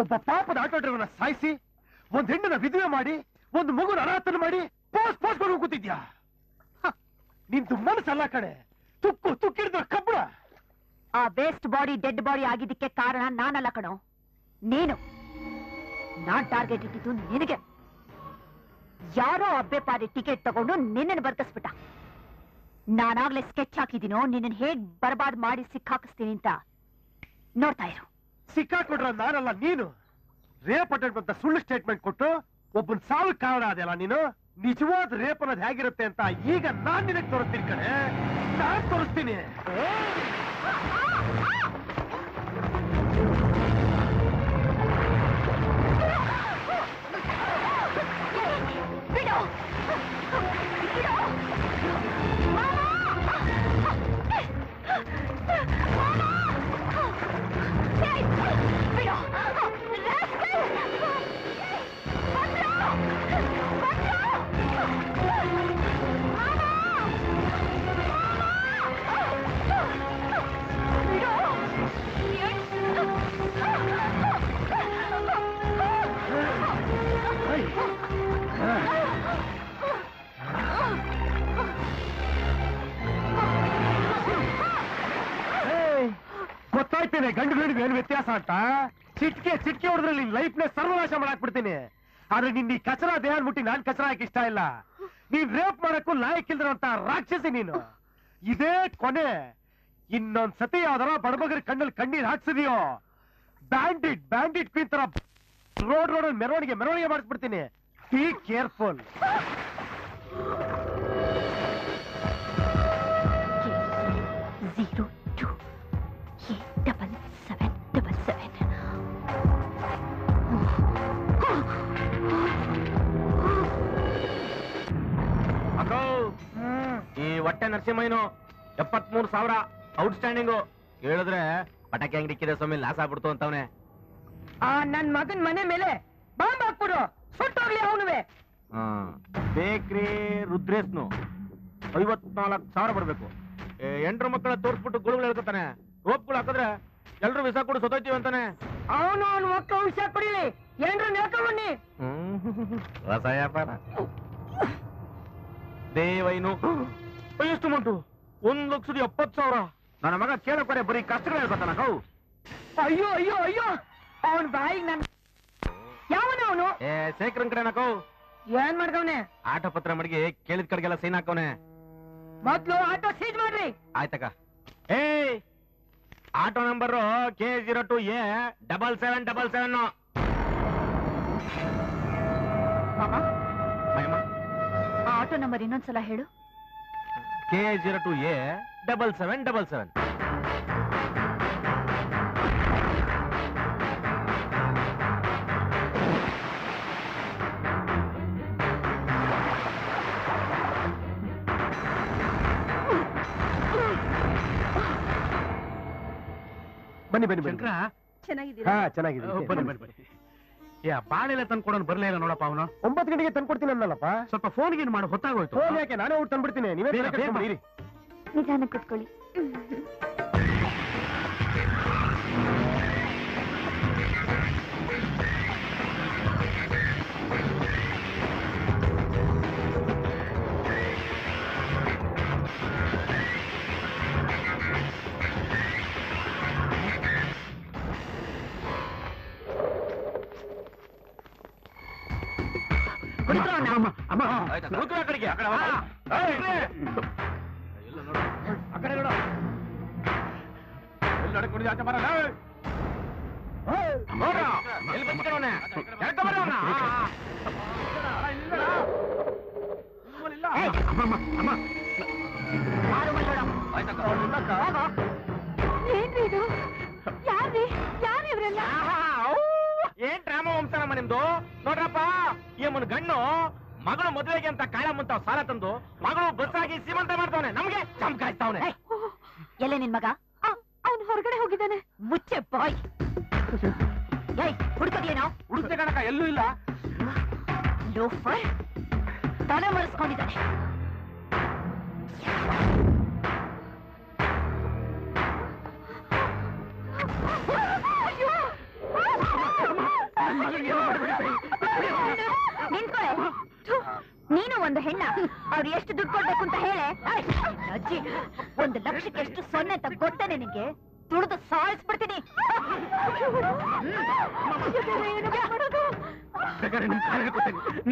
ಒಬ್ಬ ಪಾಪದ ಆಟೋ ಡ್ರೈವರ್ನ ಸಾಯಿಸಿ ಒಂದ್ ಹೆಣ್ಣನ್ನ ವಿಧವೆ ಮಾಡಿ ಒಂದು ಮಗುನ ಅನಾಥನ ಮಾಡಿ ಪೋಸ್ಟ್ ಮಾಡ್ಕೊಂಡು ಕೂತಿದ್ಯಾ? ನಿಂತು ಮನಸ್ಸಲ್ಲ ಕಣೆ, ತುಕ್ಕಿಡಿದ ಕಬ್ಬಣ. ಆ ವೇಸ್ಟ್ ಬಾಡಿ ಡೆಡ್ ಬಾಡಿ ಆಗಿದ್ದಕ್ಕೆ ಕಾರಣ ನಾನಲ್ಲ ಕಣೋ, ನೀನು. ನಾನ್ ಟಾರ್ಗೆಟ್ ಇಟ್ಟಿದ್ದು ನಿನಗೆ. ಯಾರೋ ಅಬ್ಬೆ ಪಾರಿ ಟಿಕೆಟ್ ತಗೊಂಡು ನಿನ್ನನ್ನು ಬರ್ಕಿಸ್ಬಿಟ್ಟ. ನಾನಾಗ್ಲೇ ಸ್ಕೆಚ್ ಹಾಕಿದ್ದೀನೋ ನಿನ್ನ ಹೇಗ್ ಬರ್ಬಾದ್ ಮಾಡಿ ಸಿಕ್ಕಾಕಿಸ್ತೀನಿ ಅಂತ ನೋಡ್ತಾ ಇರು. ಸಿಕ್ಕಾಕೊಟ್ರ ನಾನಲ್ಲ ನೀನು. ರೇಪ್ ಅಟೆಂಪ್ಟ್ ಅಂತ ಸುಳ್ಳು ಸ್ಟೇಟ್ಮೆಂಟ್ ಕೊಟ್ಟು ಒಬ್ಬನ್ ಸಾವಿಗೆ ಕಾರಣ ಅದೆಲ್ಲ ನೀನು. ನಿಜವಾದ ರೇಪ್ ಅನ್ನೋದು ಹೇಗಿರುತ್ತೆ ಅಂತ ಈಗ ನಾನ್ ನಿನಗೆ ತೋರಿಸ್ತೀನಿ ಕಣೆ, ನಾನ್ ತೋರಿಸ್ತೀನಿ. ಗೊತ್ತಾಯ್ತೇನೆ ಗಂಡು ಗಂಡು ಏನು ವ್ಯತ್ಯಾಸ ಅಂತ. ಚಿಟ್ಕೆ ಹೊಡೆದ್ರೆ ನಿನ್ ಲೈಫ್ ನ ಸರ್ವನಾಶ ಮಾಡಾಕ್ಬಿಡ್ತೀನಿ. ಆದ್ರೆ ನಿನ್ ಈ ಕಚರ ದೇಹ ಮುಟ್ಟಿ ನಾನ್ ಕಚರ ಹಾಕಿ ಇಷ್ಟ ಇಲ್ಲ. ನೀನ್ ರೇಪ್ ಮಾಡಕ್ಕೂ ಲಾಯಕ್ಕಿಲ್ದಿರಂತ ರಾಕ್ಷಸಿ ನೀನು. ಇದೇ ಕೊನೆ. ಇನ್ನೊಂದ್ ಸತಿ ಯಾವ್ದಾರ ಬಡಬಗರ ಕಣ್ಣಲ್ಲಿ ಕಣ್ಣೀರ್ ಹಾಕ್ಸಿದೀಯೋ ಬ್ಯಾಂಡಿಟ್ ಕ್ವೀನ್ ತರ ರೋಡ್ ಮೆರವಣಿಗೆ ಮಾಡಿಸ್ಬಿಡ್ತೀನಿ. Be careful. ಈ ಹೊಟ್ಟೆ ನರಸಿಂಹಯ್ಯನು 73,000 ಔಟ್ಸ್ಟ್ಯಾಂಡಿಂಗು ಹೇಳಿದ್ರೆ ಪಟಾಕಿ ಅಂಗಡಿ ಕಿದೆ ಸ್ವಾಮಿ ಲಾಸ್ ಆಗ್ಬಿಡ್ತು ಅಂತವನೆ. ನನ್ ಮಗನ್ ಮನೆ ಮೇಲೆ ಬಾಂಬ್ ಹಾಕ್ಬಿಡು, ಸುಟ್ಟೋಗ್ಲಿ ಅವನುವೆ. ಬೇಕ್ರಿ ರುದ್ರೇಶ್ನು 54,000 ಬರ್ಬೇಕು. ಎಂಟ್ರ ಮಕ್ಕಳ ತೋರ್ಸ್ಬಿಟ್ಟು ಗುಳುಗಳು ಹೇಳ್ಕೊತಾನೆ. ರೋಪ್ಗಳು ಹಾಕಿದ್ರೆ ಎಲ್ರು ವಿಷ ಕೊಡು ಸೊತೈತೀವಿ ಅಂತಾನೆ. ಅವನು ಅವನ ಮಕ್ಕಳು ವಿಷ ಕುಡಿಲಿ, ಏನ್ರ ನೇಳ್ಕೊಂಬನ್ನಿ. ಹೊಸ ವ್ಯಾಪಾರ. ದೇವೈನು ಎಷ್ಟು ಮಂಟು 1,70,000. ನನ್ನ ಮಗ ಕೇಳಕ್ರೆ ಬರೀ ಕಷ್ಟಗಳು ಹೇಳ್ಕೊತಾನ. ಅಯ್ಯೋ ಅಯ್ಯೋ ಅಯ್ಯೋ, ಅವನ್ ಬಾಯಿಗೆ ನನ್ ಯಾವನ ಅವನು? ಶೇಖರನ್ ಕಡೆ ನಕೋ. ಏನ್ ಮಾಡ್ಕವನೆ? ಆಟೋ ಪತ್ರ ಮಡಿಗೆ ಕೇಳಿದ ಕಡೆಗೆಲ್ಲ ಸೈನ್ ಹಾಕವನೆ. ಮೊದ್ಲು ಆಟೋ ಸೀಜ್ ಮಾಡ್ರಿ. ಆಯ್ತಕ್ಕ. Auto number K02A7777. ಆ ಆಟೋ ನಂಬರ್ ಇನ್ನೊಂದ್ಸಲ ಹೇಳು. K02A7777. ಬನ್ನಿ ಚೆನ್ನಾಗಿದ್ದೀರಾ? ಚೆನ್ನಾಗಿದೆ. ಬನ್ನಿ. ಬಾಳೆಲ್ಲ ತಂದ್ಕೊಡೋನು ಬರ್ಲೇ ಇಲ್ಲ ನೋಡಪ್ಪ. ಅವನು 9 ಗಂಟೆಗೆ ತಂದ್ಕೊಡ್ತೀನಿ ಅನ್ನಲ್ಲಪ್ಪ. ಸ್ವಲ್ಪ ಫೋನ್ ಗೇನ್ ಮಾಡಿ ಹೊತ್ತಾಗೋಯ್ತು. ಫೋನ್ ಯಾಕೆ, ನಾನೇ ಊಟ ತಂದ್ಬಿಡ್ತೀನಿ. ನೀವೇ ನಿಧಾನ ಕೂತ್ಕೊಳ್ಳಿ. ಏನ್ರಿ ಇದು? ಯಾರಿವ್ರೆಲ್ಲ? ಏನ್ ಡ್ರಾಮಾ ವಂಶನಮ್ಮ ನಿಮ್ದು? ನೋಡ್ರಪ್ಪ, ಈ ಮುನ್ ಗಣ್ಣು ಮಗಳು ಮದುವೆಗೆ ಅಂತ ಕಾಳಮ್ಮಂತ ಸಾಲ ತಂದು ಮಗಳು ಬಸ್ಸಾಗಿ ಸೀಮಂತ ಮಾಡ್ತಾವನೆ. ನಮ್ಗೆ ಚಮಕಾಯ್ತಾವನೆ. ಎಲ್ಲ ನಿನ್ ಮಗ? ಅವನು ಹೊರಗಡೆ ಹೋಗಿದ್ದಾನೆ. ಮುಚ್ಚೆ ಬಾಯ್. ಹುಡುಕದೇನೋ? ಹುಡುಕ್ತೆ ಕಣಕ, ಎಲ್ಲೂ ಇಲ್ಲ. ಲೋಫರ್ ತಲೆ ಮರೆಸ್ಕೊಂಡಿದ್ದಾನೆ. ನಿಂತ್ಕೊಳ್ಳೆ. ಥು, ನೀನು ಒಂದು ಹೆಣ್ಣ. ಅವ್ರು ಎಷ್ಟು ದುಡ್ಡು ಕೊಡ್ಬೇಕು ಅಂತ ಹೇಳೆ. ಅಜ್ಜಿ, 1 ಲಕ್ಷಕ್ಕೆ ಎಷ್ಟು ಸೊನ್ನೆ ಅಂತ ಗೊತ್ತೇನೆ ನಿನ್ಗೆ? ತುಳಿದು ಸಾಯಿಸ್ಬಿಡ್ತೀನಿ.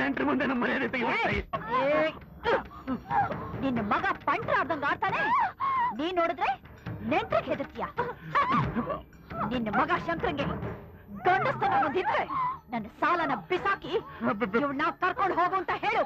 ನೆಂಟ್ರ ಮುಂದೆ ನಮ್ಮ ಮರ್ಯಾದೆ ನಿನ್ನ ಮಗ ಪಂಟ್ರ ಆಡ್ದಂಗ ಆಡ್ತಾನೆ. ನೀನ್ ನೋಡಿದ್ರೆ ನೆಂಟ್ರಿಗೆ ಹೆದರ್ತೀಯ. ನಿನ್ನ ಮಗ ಶಂಕರಂಗೆ ಗಂಡಸ್ತನ ಒಂದಿದ್ರೆ ನನ್ನ ಸಾಲನ ಬಿಸಾಕಿ ಇವ್ನ ಕರ್ಕೊಂಡು ಹೋಗು ಅಂತ ಹೇಳು.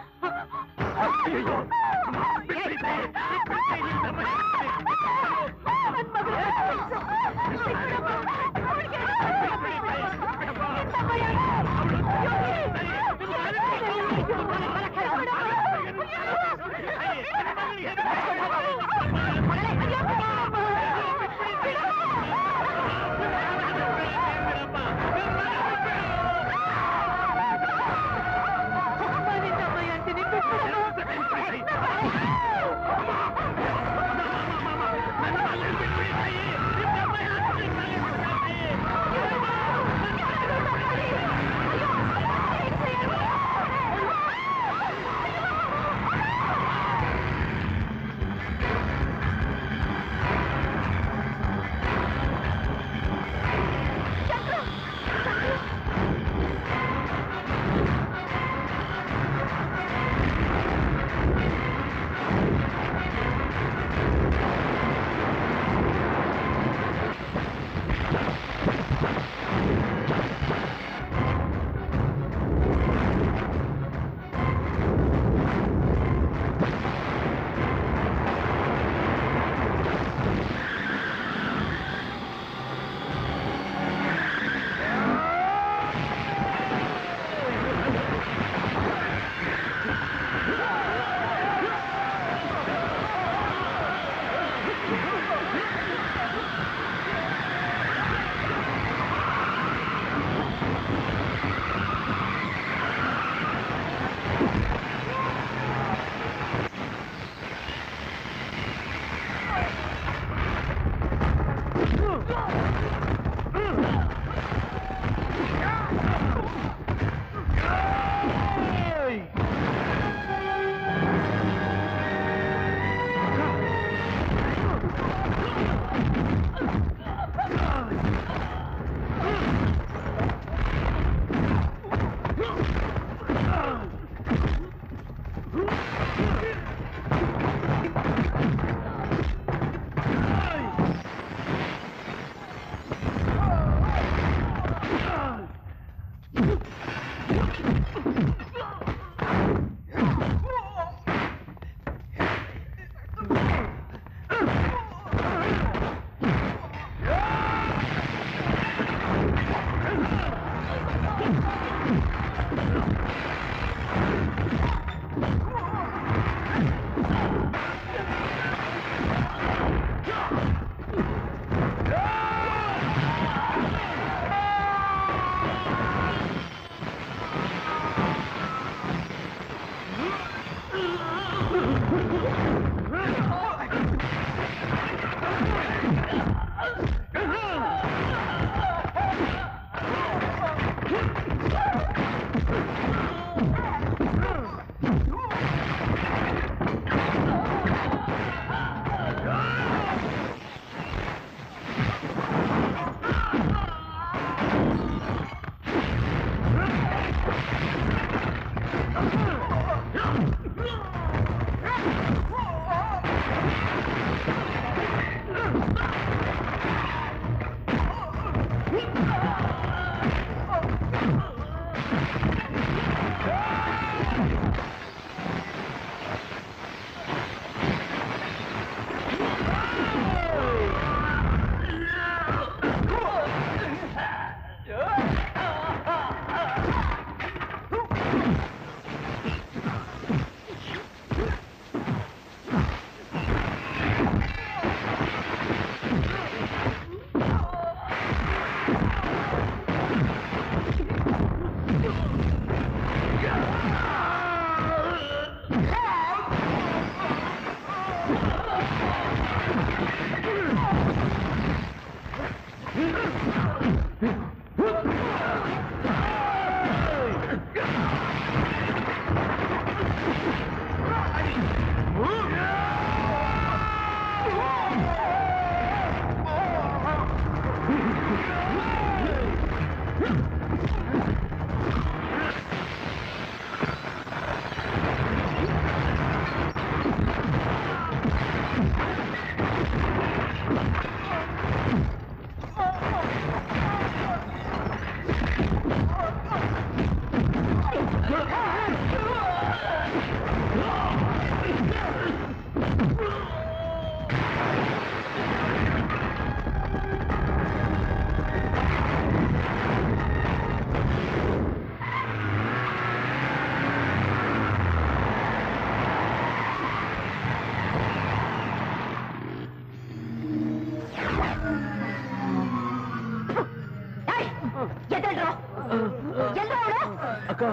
ಅಕ್ಕ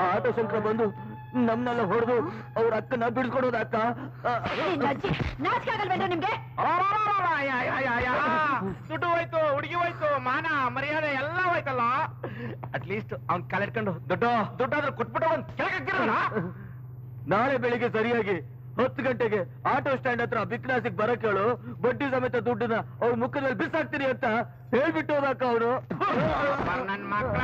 ಆ ಆಟೋ ಶಂಕರ ಬಂದು ನಮ್ನೆಲ್ಲ ಹೊಡೆದು ಅವ್ರ ಅಕ್ಕನ ಬಿಡಿಸ್ಕೊಡೋದ ಅಕ್ಕ. ನಾಚಿಕೆ ಆಗಲ್ವೇನ್ರ ನಿಮ್ಗೆ? ದುಡ್ಡು ಹೋಯ್ತು, ಹುಡುಗಿ ಹೋಯ್ತು, ಮಾನ ಮರ್ಯಾದೆ ಎಲ್ಲ ಹೋಯ್ತಲ್ಲ. ಅಟ್ಲೀಸ್ಟ್ ಅವ್ನ್ ಕಾಲಿಟ್ಕೊಂಡು ದುಡ್ಡಾದ್ರೂ ಕೊಟ್ಬಿಟ್ಟು ಒಂದ್ ಕೆಳಗಿರೋಣ. ನಾಳೆ ಬೆಳಿಗ್ಗೆ ಸರಿಯಾಗಿ 10 ಗಂಟೆಗೆ ಆಟೋ ಸ್ಟ್ಯಾಂಡ್ ಹತ್ರ ಬಿಕ್ನಾಸಿಗೆ ಬರಕ್ ಹೇಳು. ಬಡ್ಡಿ ಸಮೇತ ದುಡ್ಡನ್ನ ಅವ್ರ ಮುಖದಲ್ಲಿ ಬಿಸಾಕ್ತೀನಿ ಅಂತ ಹೇಳ್ಬಿಟ್ಟು ಹೋದಕ್ಕ ಅವನು. ನನ್ ಮಕ್ಳ